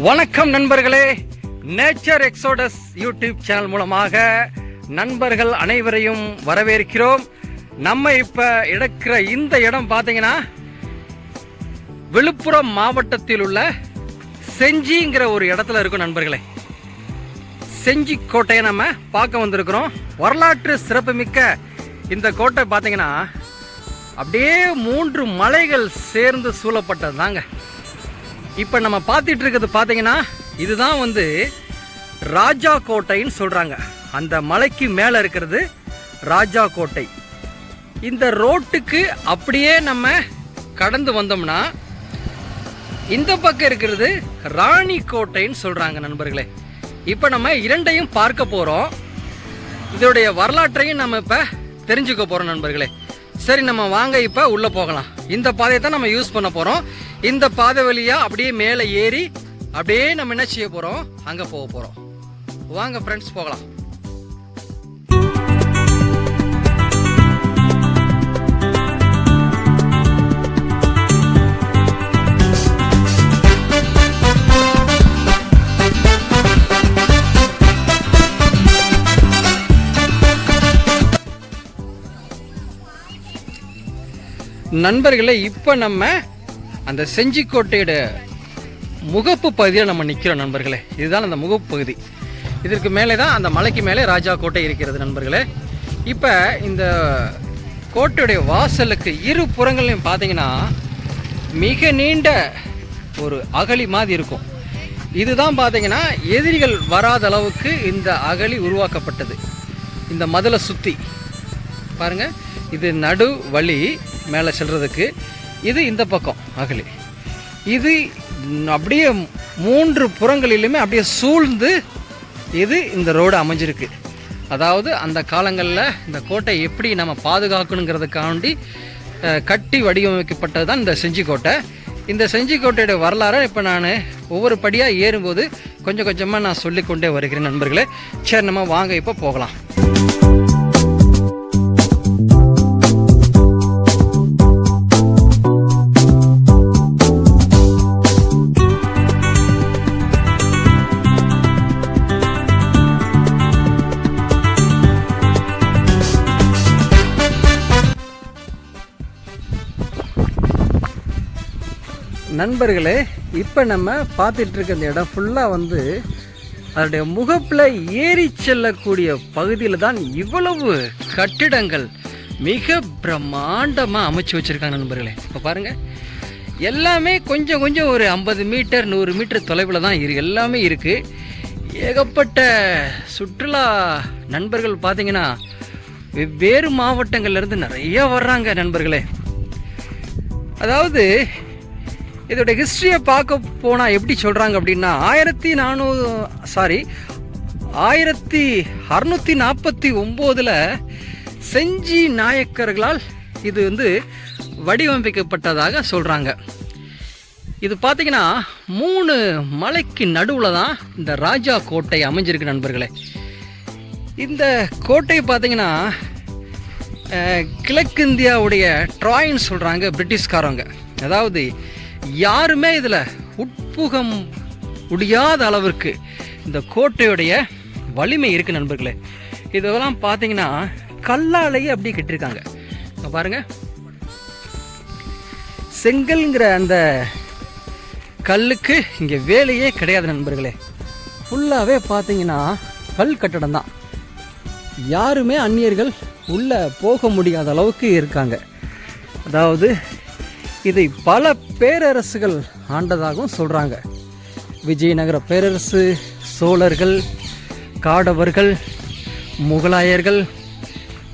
வணக்கம் நண்பர்களே, nature exodus YouTube channel மூலமாக நண்பர்கள் அனைவரையும் வரவேற்கிறோம். நம்ம இப்போ இருக்கிற இந்த இடம் பார்த்தீங்கன்னா விழுப்புரம் மாவட்டத்தில் உள்ள செஞ்சிங்கிற ஒரு இடத்துல இருக்கும் நண்பர்களே. செஞ்சி கோட்டையை நம்ம பார்க்க வந்திருக்கிறோம். வரலாற்று சிறப்புமிக்க இந்த கோட்டை பார்த்தீங்கன்னா அப்படியே 3 மலைகள் சேர்ந்து சூழப்பட்டது தாங்க. இப்போ நம்ம பார்த்துட்டு இருக்கிறது பார்த்தீங்கன்னா இதுதான் ராஜா கோட்டைன்னு சொல்கிறாங்க. அந்த மலைக்கு மேலே இருக்கிறது ராஜா கோட்டை. இந்த ரோட்டுக்கு அப்படியே நம்ம கடந்து வந்தோம்னா இந்த பக்கம் இருக்கிறது ராணி கோட்டைன்னு சொல்கிறாங்க நண்பர்களே. இப்போ நம்ம இரண்டையும் பார்க்க போகிறோம். இதோடைய வரலாற்றையும் நம்ம இப்போ தெரிஞ்சுக்க போகிறோம் நண்பர்களே. சரி, நம்ம வாங்க இப்போ உள்ளே போகலாம். இந்த பாதையை தான் நம்ம யூஸ் பண்ண போகிறோம். இந்த பாதை வழியாக அப்படியே மேலே ஏறி அப்படியே நம்ம என்ன செய்ய போகிறோம், அங்கே போக போகிறோம். வாங்க ஃப்ரெண்ட்ஸ், போகலாம். நண்பர்களே, இப்போ நம்ம அந்த செஞ்சிக்கோட்டையோட முகப்பு பகுதியில் நம்ம நிற்கிறோம் நண்பர்களே. இதுதான் அந்த முகப்பு பகுதி. இதற்கு மேலே தான் அந்த மலைக்கு மேலே ராஜா கோட்டை இருக்கிறது நண்பர்களே. இப்போ இந்த கோட்டையுடைய வாசலுக்கு இரு புறங்களையும் பார்த்தீங்கன்னா மிக நீண்ட ஒரு அகழி மாதிரி இருக்கும். இதுதான் பார்த்தீங்கன்னா எதிரிகள் வராத அளவுக்கு இந்த அகழி உருவாக்கப்பட்டது. இந்த மதிலை சுற்றி பாருங்கள், இது நடு வழி மேலே செல்றதுக்கு. இது இந்த பக்கம் அகழி. இது அப்படியே 3 புறங்களிலுமே அப்படியே சூழ்ந்து இது இந்த ரோடு அமைஞ்சிருக்கு. அதாவது அந்த காலங்களில் இந்த கோட்டை எப்படி நம்ம பாதுகாக்கணுங்கிறதுக்காண்டி கட்டி வடிவமைக்கப்பட்டது தான் இந்த செஞ்சிக்கோட்டை. இந்த செஞ்சிக்கோட்டையோட வரலாறை இப்போ நான் ஒவ்வொரு படியாக ஏறும்போது கொஞ்சம் கொஞ்சமாக நான் சொல்லிக்கொண்டே வருகிறேன் நண்பர்களே. சரி, நம்ம வாங்க இப்போ போகலாம். நண்பர்களே, இப்போ நம்ம பார்த்துட்டு இருக்க இந்த இடம் ஃபுல்லாக அதனுடைய முகப்பில் ஏறி செல்லக்கூடிய பகுதியில் தான் இவ்வளவு கட்டிடங்கள் மிக பிரம்மாண்டமாக அமைச்சு வச்சுருக்காங்க நண்பர்களே. இப்போ பாருங்கள், எல்லாமே கொஞ்சம் கொஞ்சம் ஒரு 50 மீட்டர் 100 மீட்டர் தொலைவில் தான் எல்லாமே இருக்குது. ஏகப்பட்ட சுற்றுலா நண்பர்கள் பார்த்தீங்கன்னா வெவ்வேறு மாவட்டங்கள்லேருந்து நிறையா வர்றாங்க நண்பர்களே. அதாவது இதோட ஹிஸ்ட்ரியை பார்க்க போனால் எப்படி சொல்கிறாங்க அப்படின்னா 1649 செஞ்சி நாயக்கர்களால் இது வடிவமைக்கப்பட்டதாக சொல்கிறாங்க. இது பார்த்திங்கன்னா 3 மலைக்கு நடுவில் தான் இந்த ராஜா கோட்டை அமைஞ்சிருக்கு நண்பர்களே. இந்த கோட்டை பார்த்திங்கன்னா கிழக்கிந்தியாவுடைய ட்ராயின்னு சொல்கிறாங்க பிரிட்டிஷ்காரங்க. அதாவது யாருமே இதில் உட்புக முடியாத அளவிற்கு இந்த கோட்டையுடைய வலிமை இருக்குது நண்பர்களே. இதெல்லாம் பார்த்தீங்கன்னா கல்லாலேயே அப்படியே கட்டியிருக்காங்க. பாருங்கள், செங்கல்ங்கிற அந்த கல்லுக்கு இங்கே வேலையே கிடையாது நண்பர்களே. ஃபுல்லாகவே பார்த்தீங்கன்னா கல் கட்டடம் தான். யாருமே அந்நியர்கள் உள்ளே போக முடியாத அளவுக்கு இருக்காங்க. அதாவது இதை பல பேரரசுகள் ஆண்டதாகவும் சொல்கிறாங்க. விஜயநகர பேரரசு, சோழர்கள், காடவர்கள், முகலாயர்கள்,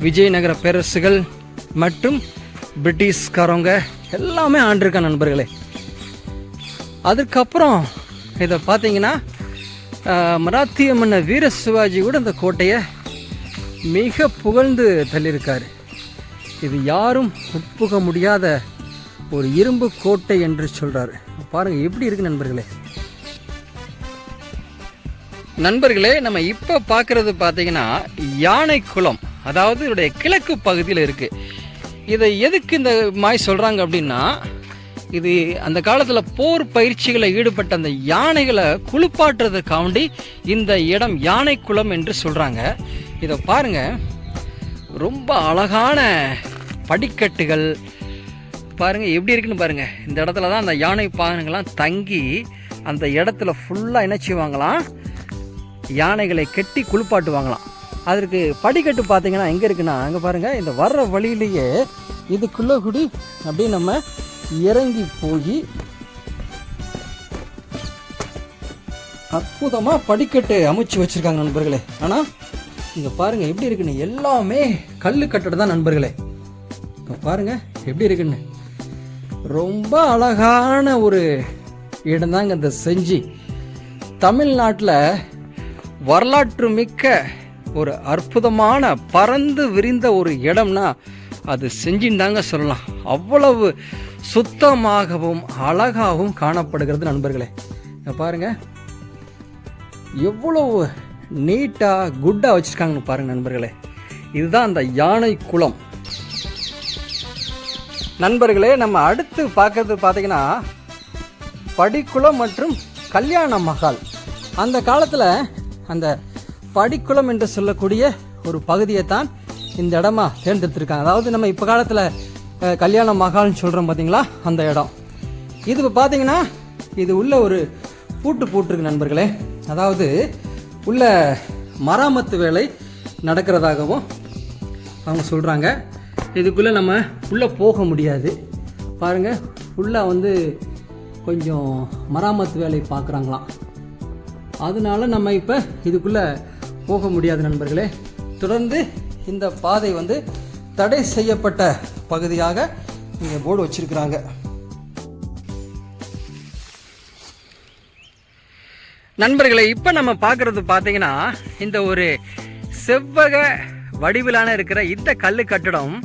விஜயநகர பேரரசுகள் மற்றும் பிரிட்டிஷ்காரங்க எல்லாமே ஆண்டிருக்காங்க நண்பர்களே. அதுக்கப்புறம் இதை பார்த்தீங்கன்னா மராத்திய மன்னர் வீர சிவாஜி கூட இந்த கோட்டையை மிக புகழ்ந்து தள்ளியிருக்காரு. இது யாரும் உட்புக முடியாத ஒரு இரும்பு கோட்டை என்று சொல்றாரு. பாருங்க எப்படி இருக்கு நண்பர்களே. நம்ம இப்போ பார்க்கறது பார்த்தீங்கன்னா யானை குளம். அதாவது இதோடைய கிழக்கு பகுதியில் இருக்கு. இதை எதுக்கு இந்த மாதிரி சொல்றாங்க அப்படின்னா இது அந்த காலத்தில் போர் பயிற்சிகளை ஈடுபட்ட அந்த யானைகளை குளிப்பாட்டுறதுக்காண்டி இந்த இடம் யானை குளம் என்று சொல்கிறாங்க. இதை பாருங்க, ரொம்ப அழகான படிக்கட்டுகள் பாருங்க எப்படி இருக்குன்னு பாருங்க. இந்த இடத்துல தான் அந்த யானை பாகனங்கள்லாம் தங்கி அந்த இடத்துல ஃபுல்லாக என்ன செய்வாங்களாம், யானைகளை கட்டி குளிப்பாட்டுவாங்களாம். அதற்கு படிக்கட்டு பார்த்தீங்கன்னா எங்கே இருக்குன்னா, அங்கே பாருங்கள், இந்த வர்ற வழியிலேயே இதுக்குள்ளே கூடி அப்படியே நம்ம இறங்கி போய் அற்புதமாக படிக்கட்டு அமைச்சு வச்சுருக்காங்க நண்பர்களே. ஆனால் இங்கே பாருங்கள் எப்படி இருக்குன்னு, எல்லாமே கல் கட்டடம் தான் நண்பர்களே. இப்போ பாருங்கள் எப்படி இருக்குன்னு, ரொம்ப அழகான ஒரு இடம் தாங்க இந்த செஞ்சி. தமிழ்நாட்டில் வரலாற்று மிக்க ஒரு அற்புதமான பறந்து விரிந்த ஒரு இடம்னா அது செஞ்சின்னு தாங்க சொல்லலாம். அவ்வளவு சுத்தமாகவும் அழகாகவும் காணப்படுகிறது நண்பர்களே. பாருங்க எவ்வளவு நீட்டாக குட்டாக வச்சுருக்காங்கன்னு பாருங்கள் நண்பர்களே. இதுதான் அந்த யானை குளம் நண்பர்களே. நம்ம அடுத்து பார்க்கறது பார்த்தீங்கன்னா படிக்குளம் மற்றும் கல்யாண மகால். அந்த காலத்தில் அந்த படிக்குளம் என்று சொல்லக்கூடிய ஒரு பகுதியை தான் இந்த இடமா தேர்ந்தெடுத்திருக்காங்க. அதாவது நம்ம இப்போ காலத்தில் கல்யாண மகால்னு சொல்கிறோம் பார்த்தீங்களா, அந்த இடம். இது இப்போ பார்த்தீங்கன்னா இது உள்ள ஒரு பூட்டு போட்டிருக்கு நண்பர்களே. அதாவது உள்ள மராமத்து வேலை நடக்கிறதாகவும் அவங்க சொல்கிறாங்க. இதுக்குள்ளே நம்ம உள்ளே போக முடியாது பாருங்கள். ஃபுல்லாக வந்து கொஞ்சம் மராமத்து வேலை பார்க்குறாங்களாம். அதனால நம்ம இப்போ இதுக்குள்ளே போக முடியாது நண்பர்களே. தொடர்ந்து இந்த பாதை வந்து தடை செய்யப்பட்ட பகுதியாக இங்கே போர்டு வச்சிருக்கிறாங்க. நண்பர்களே, இப்போ நம்ம பார்க்குறது பார்த்தீங்கன்னா இந்த ஒரு செவ்வக வடிவிலான இருக்கிற இந்த கல் கட்டடம்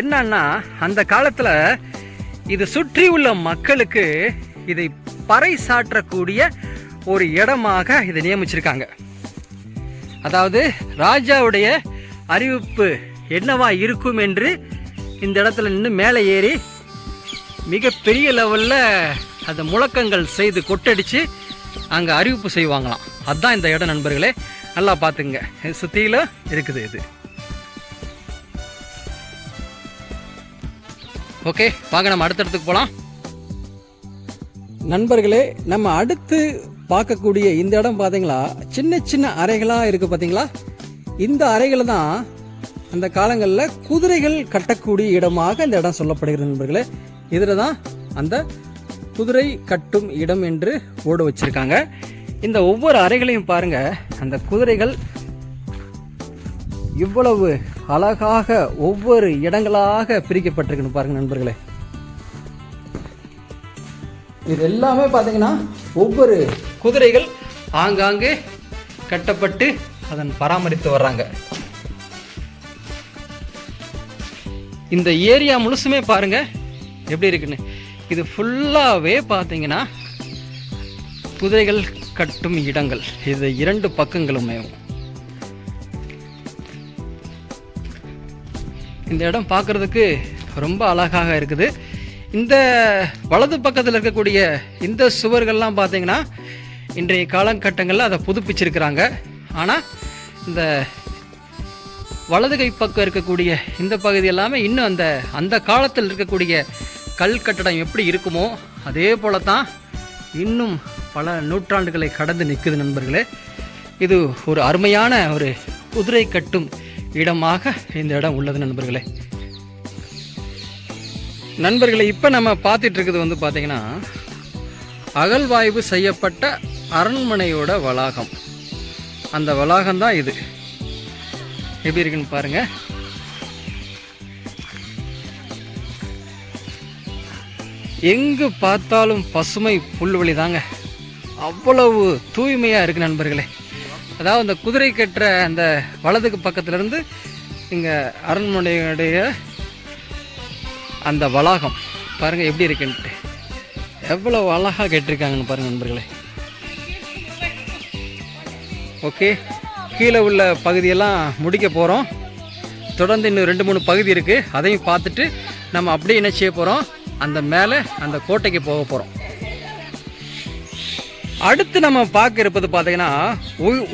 என்னன்னா, அந்த காலத்தில் இது சுற்றி உள்ள மக்களுக்கு இதை பறைசாற்றக்கூடிய ஒரு இடமாக இதை நியமிச்சிருக்காங்க. அதாவது ராஜாவுடைய அறிவிப்பு என்னவா இருக்கும் என்று இந்த இடத்துல நின்று மேலே ஏறி மிகப்பெரிய லெவலில் அந்த முழக்கங்கள் செய்து கொட்டடிச்சு அங்கே அறிவிப்பு செய்வாங்களாம். அதுதான் இந்த இடம் நண்பர்களே. நல்லா பார்த்துங்க, சுற்றியில் இருக்குது இது. ஓகே, வாங்க நம்ம அடுத்த இடத்துக்கு போகலாம். நண்பர்களே, நம்ம அடுத்து பார்க்கக்கூடிய இந்த இடம் பார்த்தீங்களா, சின்ன சின்ன அறைகளாக இருக்குது பார்த்தீங்களா. இந்த அறைகளை தான் அந்த காலங்களில் குதிரைகள் கட்டக்கூடிய இடமாக இந்த இடம் சொல்லப்படுகிறது நண்பர்களே. இதில் தான் அந்த குதிரை கட்டும் இடம் என்று போர்டு வச்சுருக்காங்க. இந்த ஒவ்வொரு அறைகளையும் பாருங்கள், அந்த குதிரைகள் இவ்வளவு அழகாக ஒவ்வொரு இடங்களாக பிரிக்கப்பட்டிருக்குன்னு பாருங்கள் நண்பர்களே. இது எல்லாமே பார்த்தீங்கன்னா ஒவ்வொரு குதிரைகள் ஆங்காங்கே கட்டப்பட்டு அதன் பராமரித்து வர்றாங்க. இந்த ஏரியா முழுசுமே பாருங்க எப்படி இருக்குன்னு. இது ஃபுல்லாகவே பார்த்தீங்கன்னா குதிரைகள் கட்டும் இடங்கள். இது இரண்டு பக்கங்களுமே. இந்த இடம் பார்க்குறதுக்கு ரொம்ப அழகாக இருக்குது. இந்த வலது பக்கத்தில் இருக்கக்கூடிய இந்த சுவர்கள்லாம் பார்த்தீங்கன்னா இன்றைய காலகட்டங்களில் அதை புதுப்பிச்சிருக்கிறாங்க. ஆனால் இந்த வலது கை பக்கம் இருக்கக்கூடிய இந்த பகுதி எல்லாமே இன்னும் அந்த காலத்தில் இருக்கக்கூடிய கல் கட்டடம் எப்படி இருக்குமோ அதே போல தான் இன்னும் பல நூற்றாண்டுகளை கடந்து நிற்குது நண்பர்களே. இது ஒரு அருமையான ஒரு குதிரை கட்டும் இடமாக இந்த இடம் உள்ளது நண்பர்களே. நண்பர்களே, இப்போ நம்ம பார்த்துட்டு இருக்குது வந்து பார்த்தீங்கன்னா அகழ்வாய்வு செய்யப்பட்ட அரண்மனையோட வளாகம். அந்த வளாகம் தான் இது. எப்படி இருக்குன்னு பாருங்க. எங்கு பார்த்தாலும் பசுமை புல்வெளி தாங்க. அவ்வளவு தூய்மையாக இருக்குது நண்பர்களே. அதாவது அந்த குதிரை கட்டுற அந்த வலதுக்கு பக்கத்துலேருந்து இங்கே அரண்மனையுடைய அந்த வளாகம் பாருங்கள் எப்படி இருக்குன்ட்டு. எவ்வளோ அழகாக கேட்டிருக்காங்கன்னு பாருங்கள் நண்பர்களே. ஓகே, கீழே உள்ள பகுதியெல்லாம் முடிக்க போகிறோம். தொடர்ந்து இன்னும் 2-3 பகுதி இருக்குது. அதையும் பார்த்துட்டு நம்ம அப்படியே என்ன செய்ய போகிறோம், அந்த மேலே அந்த கோட்டைக்கு போக போகிறோம். அடுத்து நம்ம பார்க்க இருப்பது பார்த்தீங்கன்னா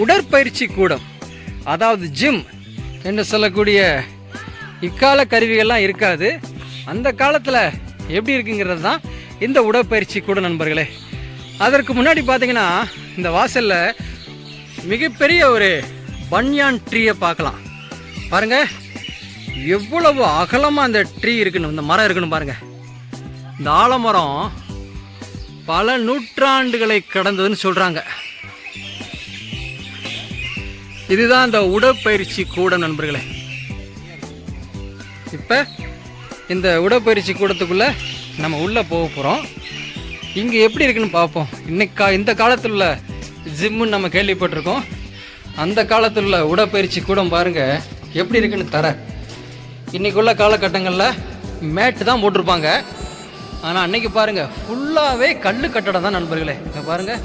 உடற்பயிற்சி கூடம், அதாவது ஜிம் என்று சொல்லக்கூடிய இக்கால கருவிகள்லாம் இருக்காது. அந்த காலத்தில் எப்படி இருக்குங்கிறது தான் இந்த உடற்பயிற்சி கூடம் நண்பர்களே. அதற்கு முன்னாடி பார்த்தீங்கன்னா இந்த வாசலில் மிகப்பெரிய ஒரு பன்யான் ட்ரீயை பார்க்கலாம். பாருங்கள் எவ்வளவு அகலமாக அந்த ட்ரீ இருக்குன்னு, இந்த மரம் இருக்குன்னு பாருங்கள். இந்த ஆலமரம் பல நூற்றாண்டுகளை கடந்ததுன்னு சொல்கிறாங்க. இதுதான் அந்த உடற்பயிற்சி கூடம் நண்பர்களே. இப்போ இந்த உடற்பயிற்சி கூடத்துக்குள்ளே நம்ம உள்ளே போக போகிறோம். இங்கே எப்படி இருக்குன்னு பார்ப்போம். இந்த காலத்தில் உள்ள ஜிம்முன்னு நம்ம கேள்விப்பட்டிருக்கோம். அந்த காலத்தில் உள்ள உடற்பயிற்சி கூடம் பாருங்கள் எப்படி இருக்குன்னு தர. இன்றைக்குள்ள காலகட்டங்களில் மேட்டு தான் போட்டிருப்பாங்க. ஆனால் அன்னைக்கு பாருங்கள் ஃபுல்லாகவே கல் கட்டடம் தான் நண்பர்களே. இங்கே பாருங்கள்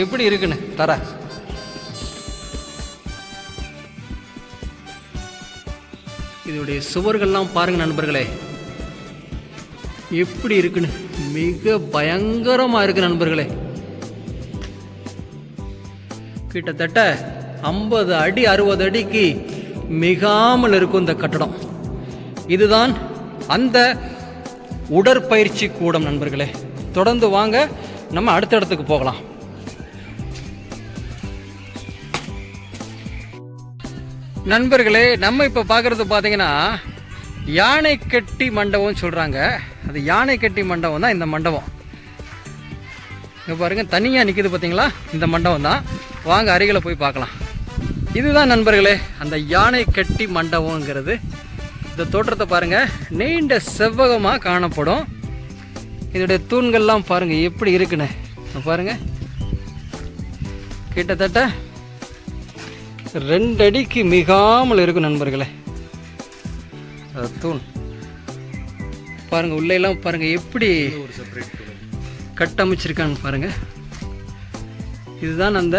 எப்படி இருக்குன்னு தர. இதோடைய சுவர்கள்லாம் பாருங்கள் நண்பர்களே எப்படி இருக்குன்னு, மிக பயங்கரமாக இருக்கு நண்பர்களே. கிட்டத்தட்ட 50 அடி 60 அடிக்கு மிகாமல் இருக்கும் இந்த கட்டடம். இதுதான் அந்த உடற்பயிற்சி கூடம் நண்பர்களே. தொடர்ந்து வாங்க, நம்ம அடுத்த இடத்துக்கு போகலாம். நண்பர்களே, நம்ம இப்போ பார்க்குறது பார்த்தீங்கன்னா யானை கட்டி மண்டபம்னு சொல்கிறாங்க. அது யானை கட்டி மண்டபம் தான் இந்த மண்டபம். இங்கே பாருங்கள் தனியாக நிற்கிது பார்த்தீங்களா, இந்த மண்டபம் தான். வாங்க அருகில் போய் பார்க்கலாம். இதுதான் நண்பர்களே அந்த யானை கட்டி மண்டபங்கிறது. இந்த தோற்றத்தை பாருங்கள் நீண்ட செவ்வகமாக காணப்படும். இதோடைய தூண்கள்லாம் பாருங்கள் எப்படி இருக்குன்னு பாருங்கள். கிட்டத்தட்ட 2 அடிக்கு மிகாமல் இருக்கும் நண்பர்களே தூண். பாருங்கள் உள்ளெல்லாம் பாருங்கள் எப்படி கட்டமைச்சிருக்கான்னு பாருங்கள். இதுதான் அந்த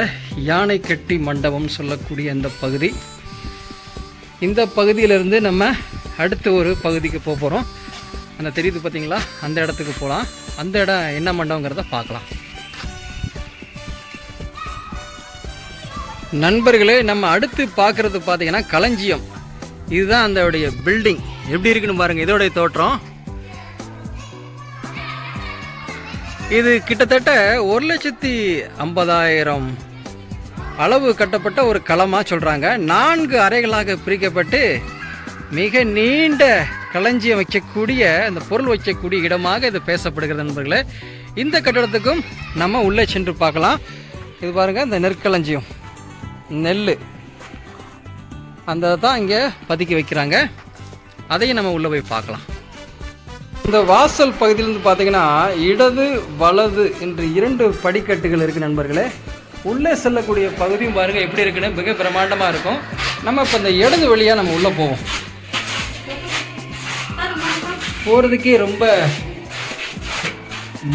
யானை கட்டி மண்டபம் சொல்லக்கூடிய அந்த பகுதி. இந்த பகுதியிலிருந்து நம்ம அடுத்து ஒரு பகுதிக்கு போக போகிறோம். அந்த தெரியுது பார்த்தீங்களா, அந்த இடத்துக்கு போகலாம். அந்த இடம் என்ன மண்டபங்கிறத பார்க்கலாம். நண்பர்களே, நம்ம அடுத்து பார்க்குறது பார்த்தீங்கன்னா களஞ்சியம். இதுதான் அந்த பில்டிங் எப்படி இருக்குன்னு பாருங்கள். இதோடைய தோற்றம் இது கிட்டத்தட்ட 1,50,000 அளவு கட்டப்பட்ட ஒரு களமாக சொல்கிறாங்க. 4 அறைகளாக பிரிக்கப்பட்டு மிக நீண்ட களஞ்சியம் வைக்கக்கூடிய அந்த பொருள் வைக்கக்கூடிய இடமாக இது பேசப்படுகிறது நண்பர்களே. இந்த கட்டடத்துக்கும் நம்ம உள்ளே சென்று பார்க்கலாம். இது பாருங்கள் இந்த நெற்களஞ்சியம், நெல் அந்த தான் இங்கே பதுக்கி வைக்கிறாங்க. அதையும் நம்ம உள்ளே போய் பார்க்கலாம். இந்த வாசல் பகுதியிலேருந்து பார்த்தீங்கன்னா இடது வலது என்று 2 படிக்கட்டுகள் இருக்குது நண்பர்களே. உள்ளே செல்லக்கூடிய பகுதியும் பாருங்கள் எப்படி இருக்குன்னு, மிக பிரமாண்டமாக இருக்கும். நம்ம இப்போ இந்த இடது வழியாக நம்ம உள்ளே போவோம். போகிறதுக்கே ரொம்ப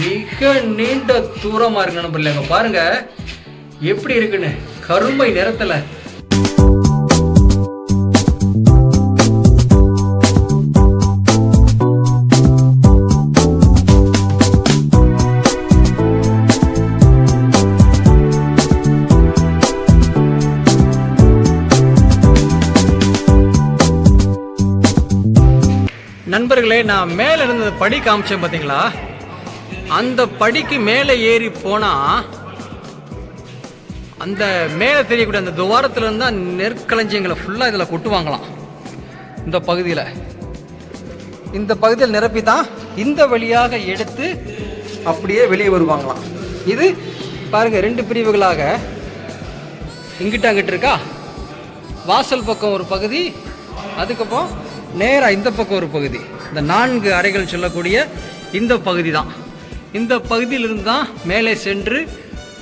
மிக நீண்ட தூரமாக இருக்கு நண்பர்களே. அங்கே பாருங்கள் எப்படி இருக்குன்னு, கருமை நிறத்தில். நண்பர்களே, நான் மேலே இருந்த படி காமிச்சேன் பார்த்தீங்களா, அந்த படிக்கு மேலே ஏறி போனால் அந்த மேலே தெரியக்கூடிய அந்த துவாரத்தில் இருந்தால் நெற்களஞ்சியங்களை ஃபுல்லாக இதில் கொட்டுவாங்களாம். இந்த பகுதியில் நிரப்பி தான் இந்த வழியாக எடுத்து அப்படியே வெளியே வருவாங்களாம். இது பாருங்கள் 2 பிரிவுகளாக இங்கிட்ட அங்கிட்டு இருக்கா. வாசல் பக்கம் ஒரு பகுதி, அதுக்கப்புறம் நேராக இந்த பக்கம் ஒரு பகுதி. இந்த 4 அறைகள் சொல்லக்கூடிய இந்த பகுதி தான். இந்த பகுதியிலிருந்து தான் மேலே சென்று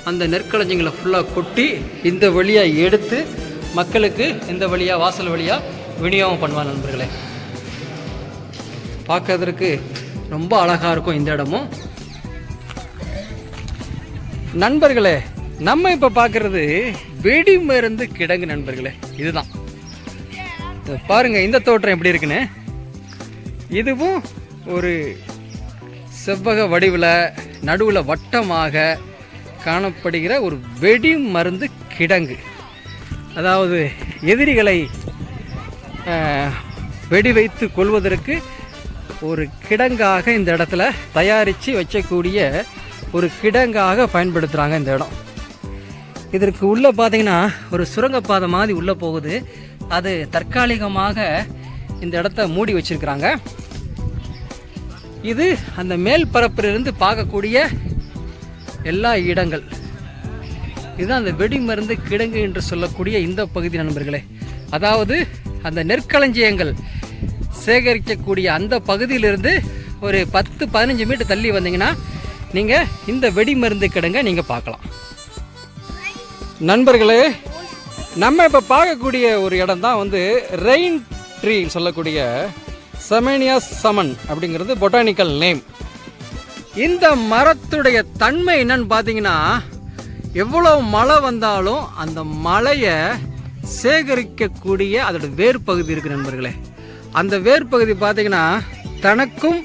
அந்த நெற்களஞ்சியங்களை ஃபுல்லாக கொட்டி இந்த வழியாக எடுத்து மக்களுக்கு இந்த வழியாக வாசல் வழியாக விநியோகம் பண்ணுவாங்க நண்பர்களே. பார்க்கறதுக்கு ரொம்ப அழகாக இருக்கும் இந்த இடமும். நண்பர்களே, நம்ம இப்போ பார்க்குறது வெடிமருந்து கிடங்கு நண்பர்களே. இதுதான் பாருங்கள் இந்த தோற்றம் எப்படி இருக்குன்னு. இதுவும் ஒரு செவ்வக வடிவில் நடுவில் வட்டமாக காணப்படுகிற ஒரு வெடி மருந்து கிடங்கு. அதாவது எதிரிகளை வெடி வைத்து கொள்வதற்கு ஒரு கிடங்காக இந்த இடத்துல தயாரித்து வச்சக்கூடிய ஒரு கிடங்காக பயன்படுத்துகிறாங்க இந்த இடம். இதற்கு உள்ளே பார்த்தீங்கன்னா ஒரு சுரங்கப்பாதை மாதிரி உள்ளே போகுது. அது தற்காலிகமாக இந்த இடத்த மூடி வச்சிருக்கிறாங்க. இது அந்த மேல் பரப்பிலிருந்து பார்க்கக்கூடிய எல்லா இடங்கள். இதுதான் அந்த வெடிமருந்து கிடங்கு என்று சொல்லக்கூடிய இந்த பகுதி நண்பர்களே. அதாவது அந்த நெற்களஞ்சியங்கள் சேகரிக்கக்கூடிய அந்த பகுதியிலிருந்து ஒரு 10-15 மீட்டர் தள்ளி வந்தீங்கன்னா நீங்கள் இந்த வெடிமருந்து கிடங்கை நீங்கள் பார்க்கலாம். நண்பர்களே, நம்ம இப்போ பார்க்கக்கூடிய ஒரு இடம் தான் வந்து ரெயின் ட்ரீ சொல்லக்கூடிய செமேனியஸ் சமன் அப்படிங்கிறது பொட்டானிக்கல் நேம். இந்த மரத்துடைய தன்மை என்னன்னு பார்த்தீங்கன்னா, எவ்வளோ மழை வந்தாலும் அந்த மழையை சேகரிக்கக்கூடிய அதோட வேர் பகுதி இருக்குது நண்பர்களே. அந்த வேர் பகுதி பார்த்தீங்கன்னா தனக்கும்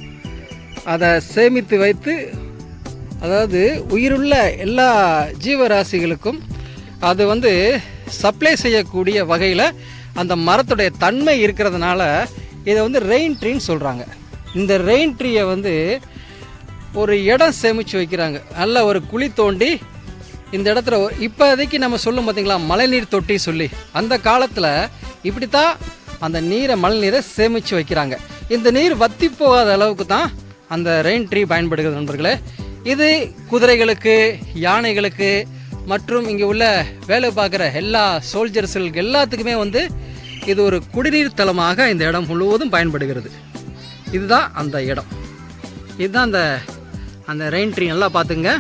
அதை சேமித்து வைத்து, அதாவது உயிருள்ள எல்லா ஜீவராசிகளுக்கும் அது வந்து சப்ளை செய்யக்கூடிய வகையில் அந்த மரத்துடைய தன்மை இருக்கிறதுனால இதை வந்து ரெயின் ட்ரீன்னு சொல்கிறாங்க. இந்த ரெயின் ட்ரீயை வந்து ஒரு இடம் சேமித்து வைக்கிறாங்க. நல்ல ஒரு குழி தோண்டி இந்த இடத்துல இப்போதைக்கு நம்ம சொல்லும் பார்த்தீங்களா மழைநீர் தொட்டி சொல்லி, அந்த காலத்தில் இப்படித்தான் அந்த நீரை மழை நீரை சேமித்து வைக்கிறாங்க. இந்த நீர் வற்றி போகாத அளவுக்கு தான் அந்த ரெயின் ட்ரீ பயன்படுகிறது நண்பர்களே. இது குதிரைகளுக்கு, யானைகளுக்கு மற்றும் இங்கே உள்ள வேலை பார்க்குற எல்லா சோல்ஜர்ஸ்களுக்கு எல்லாத்துக்குமே வந்து இது ஒரு குடிநீர் தலமாக இந்த இடம் முழுவதும் பயன்படுகிறது. இதுதான் அந்த இடம். இதுதான் அந்த ரெயின் ட்ரீ. நல்லா பார்த்துங்க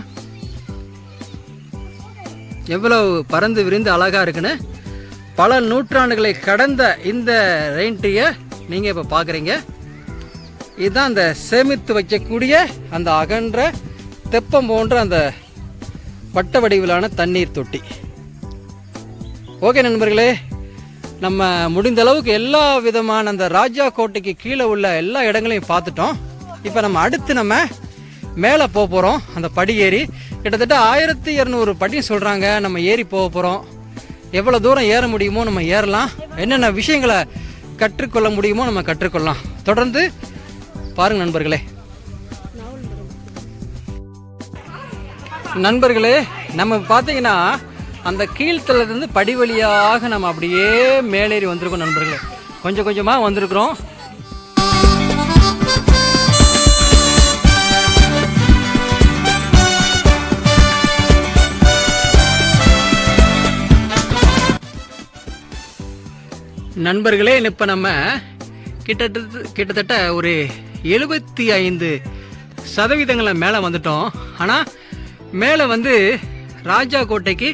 எவ்வளவு பறந்து விரிந்து அழகாக இருக்குன்னு. பல நூற்றாண்டுகளை கடந்த இந்த ரெயின் ட்ரீயை நீங்கள் இப்போ பார்க்குறீங்க. இதுதான் அந்த சேமித்து வைக்கக்கூடிய அந்த அகன்ற தெப்பம் போன்ற அந்த வட்ட வடிவிலான தண்ணீர் தொட்டி. ஓகே நண்பர்களே, நம்ம முடிந்த அளவுக்கு எல்லா விதமான அந்த ராஜா கோட்டைக்கு கீழே உள்ள எல்லா இடங்களையும் பார்த்துட்டோம். இப்போ நம்ம அடுத்து நம்ம மேலே போக போகிறோம். அந்த படி ஏறி கிட்டத்தட்ட 1200 படி சொல்கிறாங்க. நம்ம ஏறி போக போகிறோம். எவ்வளோ தூரம் ஏற முடியுமோ நம்ம ஏறலாம். என்னென்ன விஷயங்களை கற்றுக்கொள்ள முடியுமோ நம்ம கற்றுக்கொள்ளலாம். தொடர்ந்து பாருங்கள் நண்பர்களே. நண்பர்களே, நம்ம பார்த்தீங்கன்னா அந்த கீழ்த்தளத்துலேருந்து படி வழியாக நம்ம அப்படியே மேலேறி வந்திருக்கோம் நண்பர்களே. கொஞ்சம் கொஞ்சமாக வந்திருக்கிறோம். நண்பர்களே, இப்போ நம்ம கிட்டத்தட்ட ஒரு 75% மேலே வந்துட்டோம். ஆனால் மேலே வந்து ராஜா கோட்டைக்கு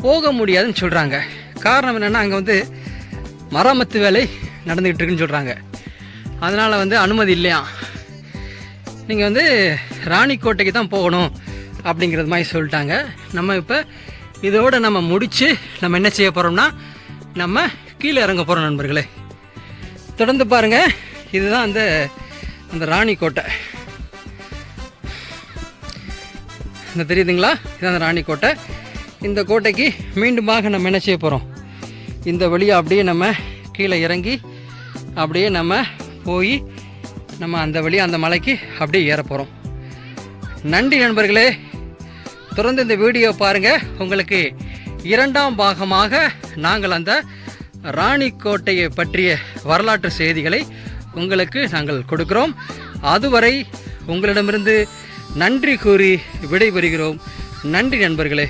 போக முடியாதுன்னு சொல்கிறாங்க. காரணம் என்னென்னா அங்கே வந்து மராமத்து வேலை நடந்துக்கிட்டு இருக்குன்னு சொல்கிறாங்க. அதனால் வந்து அனுமதி இல்லையா. நீங்கள் வந்து ராணிக்கோட்டைக்கு தான் போகணும் அப்படிங்கிறது மாதிரி சொல்லிட்டாங்க. நம்ம இப்போ இதோடு நம்ம முடித்து நம்ம என்ன செய்ய போகிறோம்னா நம்ம கீழே இறங்க போகிறோம் நண்பர்களே. தொடர்ந்து பாருங்கள். இதுதான் அந்த ராணிக்கோட்டை. இந்த தெரியுதுங்களா? இதுதான் அந்த ராணிக்கோட்டை. இந்த கோட்டைக்கு மீண்டுமாக நம்ம என்ன செய்ய போகிறோம், இந்த வழியாக அப்படியே நம்ம கீழே இறங்கி அப்படியே நம்ம போய் நம்ம அந்த வழியாக அந்த மலைக்கு அப்படியே ஏற போகிறோம். நன்றி நண்பர்களே. தொடர்ந்து இந்த வீடியோ பாருங்கள். உங்களுக்கு 2ஆம் பாகமாக நாங்கள் அந்த ராணிக்கோட்டையை பற்றிய வரலாற்று செய்திகளை உங்களுக்கு நாங்கள் கொடுக்கிறோம். அதுவரை உங்களிடமிருந்து நன்றி கூறி விடைபெறுகிறோம். நன்றி நண்பர்களே.